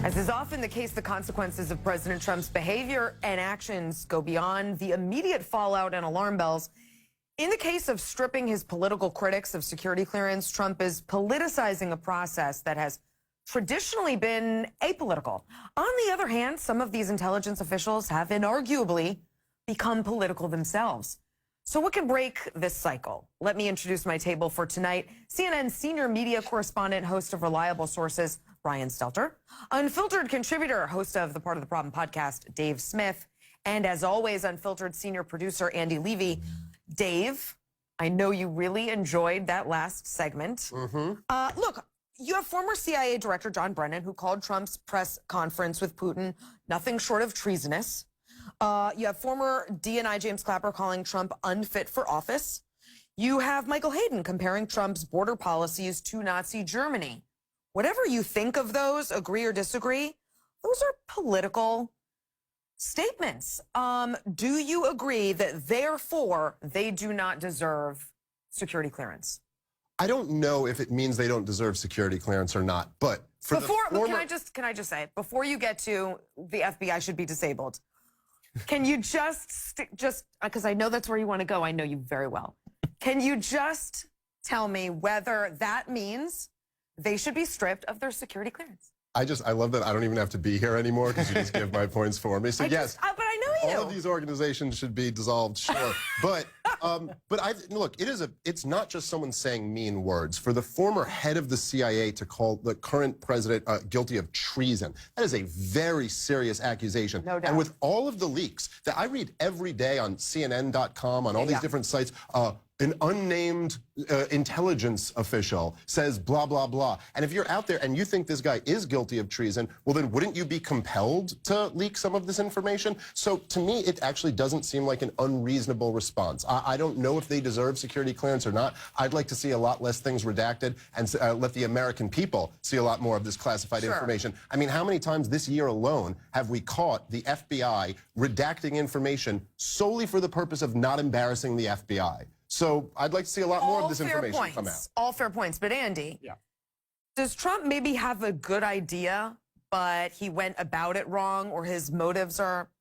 As is often the case, the consequences of President Trump's behavior and actions go beyond the immediate fallout and alarm bells. In the case of stripping his political critics of security clearance, Trump is politicizing a process that has traditionally been apolitical. On the other hand, some of these intelligence officials have inarguably become political themselves. So what can break this cycle? Let me introduce my table for tonight. CNN senior media correspondent, host of Reliable Sources, Brian Stelter. Unfiltered contributor, host of the Part of the Problem podcast, Dave Smith. And as always, Unfiltered senior producer, Andy Levy. Dave, I know you really enjoyed that last segment. Look, you have former CIA Director John Brennan, who called Trump's press conference with Putin nothing short of treasonous. You have former DNI James Clapper calling Trump unfit for office. You have Michael Hayden comparing Trump's border policies to Nazi Germany. Whatever you think of those, agree or disagree, those are political statements. Do you agree that therefore they do not deserve security clearance? I don't know if it means they don't deserve security clearance or not, but for can I just say, before you get to the FBI should be disabled, can you just because I know that's where you want to go, I know you very well. Can you just tell me whether that means they should be stripped of their security clearance? I love that I don't even have to be here anymore because you just give my points for me. So yes, but I know you. All of these organizations should be dissolved, sure. But look, it's not just someone saying mean words. For the former head of the CIA to call the current president guilty of treason, that is a very serious accusation. No doubt. And with all of the leaks that I read every day on CNN.com, on all these different sites, an unnamed intelligence official says blah, blah, blah. And if you're out there and you think this guy is guilty of treason, well, then wouldn't you be compelled to leak some of this information? So to me, it actually doesn't seem like an unreasonable response. I don't know if they deserve security clearance or not. I'd like to see a lot less things redacted and let the American people see a lot more of this classified information. I mean, how many times this year alone have we caught the FBI redacting information solely for the purpose of not embarrassing the FBI? So I'd like to see a lot more of this information come out. All fair points. But Andy, does Trump maybe have a good idea, but he went about it wrong, or his motives are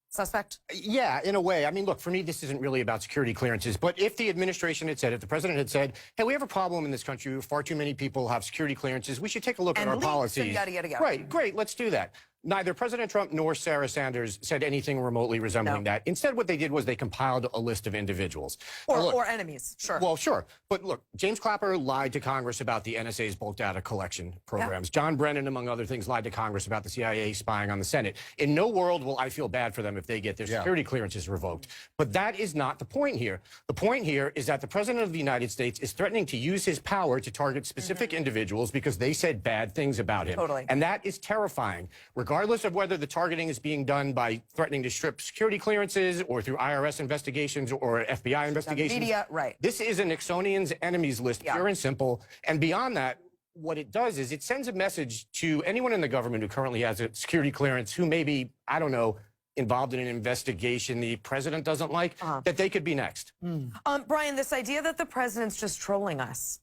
suspect? Yeah, in a way. I mean, look, for me, this isn't really about security clearances. But if the administration had said, if the president had said, hey, we have a problem in this country, far too many people have security clearances, we should take a look at our policies. Yada. Right, great, let's do that. Neither President Trump nor Sarah Sanders said anything remotely resembling that. Instead, what they did was they compiled a list of individuals. Or enemies, sure. Well, sure. But look, James Clapper lied to Congress about the NSA's bulk data collection programs. John Brennan, among other things, lied to Congress about the CIA spying on the Senate. In no world will I feel bad for them if they get their security clearances revoked. But that is not the point here. The point here is that the President of the United States is threatening to use his power to target specific individuals because they said bad things about him. Totally. And that is terrifying. Regardless of whether the targeting is being done by threatening to strip security clearances or through IRS investigations or FBI investigations. Media, right. This is a Nixonian's enemies list, pure and simple. And beyond that, what it does is it sends a message to anyone in the government who currently has a security clearance who may be, I don't know, involved in an investigation the president doesn't like, that they could be next. Brian, this idea that the president's just trolling us,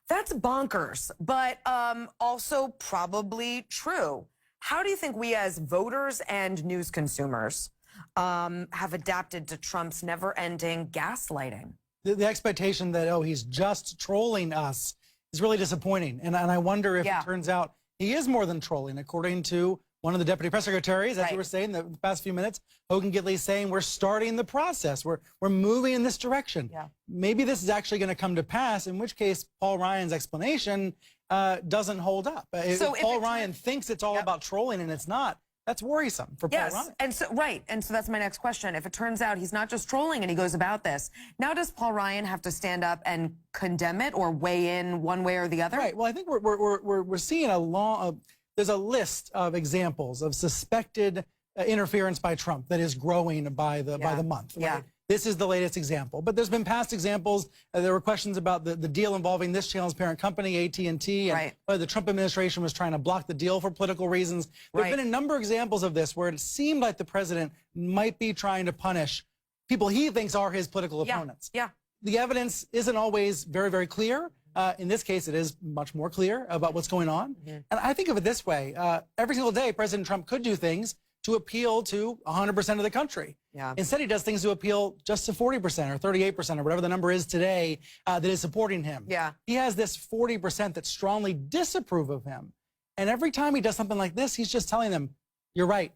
that's bonkers, but also probably true. How do you think we as voters and news consumers have adapted to Trump's never-ending gaslighting? The expectation that, oh, he's just trolling us is really disappointing. And I wonder if it turns out he is more than trolling. According to one of the deputy press secretaries, as you were saying the past few minutes, Hogan Gidley saying we're starting the process. We're moving in this direction. Maybe this is actually going to come to pass, in which case Paul Ryan's explanation doesn't hold up. If Paul Ryan thinks it's all about trolling and it's not, that's worrisome for Paul Ryan. And so that's my next question. If it turns out he's not just trolling and he goes about this, now does Paul Ryan have to stand up and condemn it or weigh in one way or the other? Right. Well, I think we're seeing there's a list of examples of suspected interference by Trump that is growing by the month. Right? This is the latest example. But there's been past examples. There were questions about the deal involving this channel's parent company, AT&T, and the Trump administration was trying to block the deal for political reasons. There have been a number of examples of this where it seemed like the president might be trying to punish people he thinks are his political opponents. The evidence isn't always very, very clear. In this case, it is much more clear about what's going on. And I think of it this way. Every single day, President Trump could do things to appeal to 100% of the country. Instead, he does things to appeal just to 40% or 38% or whatever the number is today that is supporting him. He has this 40% that strongly disapprove of him. And every time he does something like this, he's just telling them, you're right.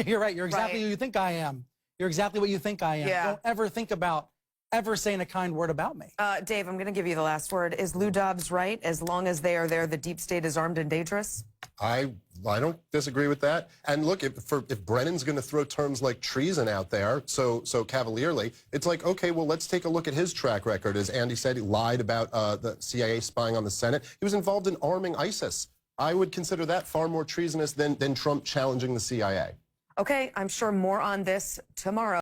You're right. You're exactly who you think I am. You're exactly what you think I am. Don't ever think about ever saying a kind word about me. Dave, I'm going to give you the last word. Is Lou Dobbs right? As long as they are there, the deep state is armed and dangerous? I don't disagree with that. And look, if Brennan's going to throw terms like treason out there so cavalierly, it's like, okay, well, let's take a look at his track record. As Andy said, he lied about the CIA spying on the Senate. He was involved in arming ISIS. I would consider that far more treasonous than Trump challenging the CIA. Okay, I'm sure more on this tomorrow.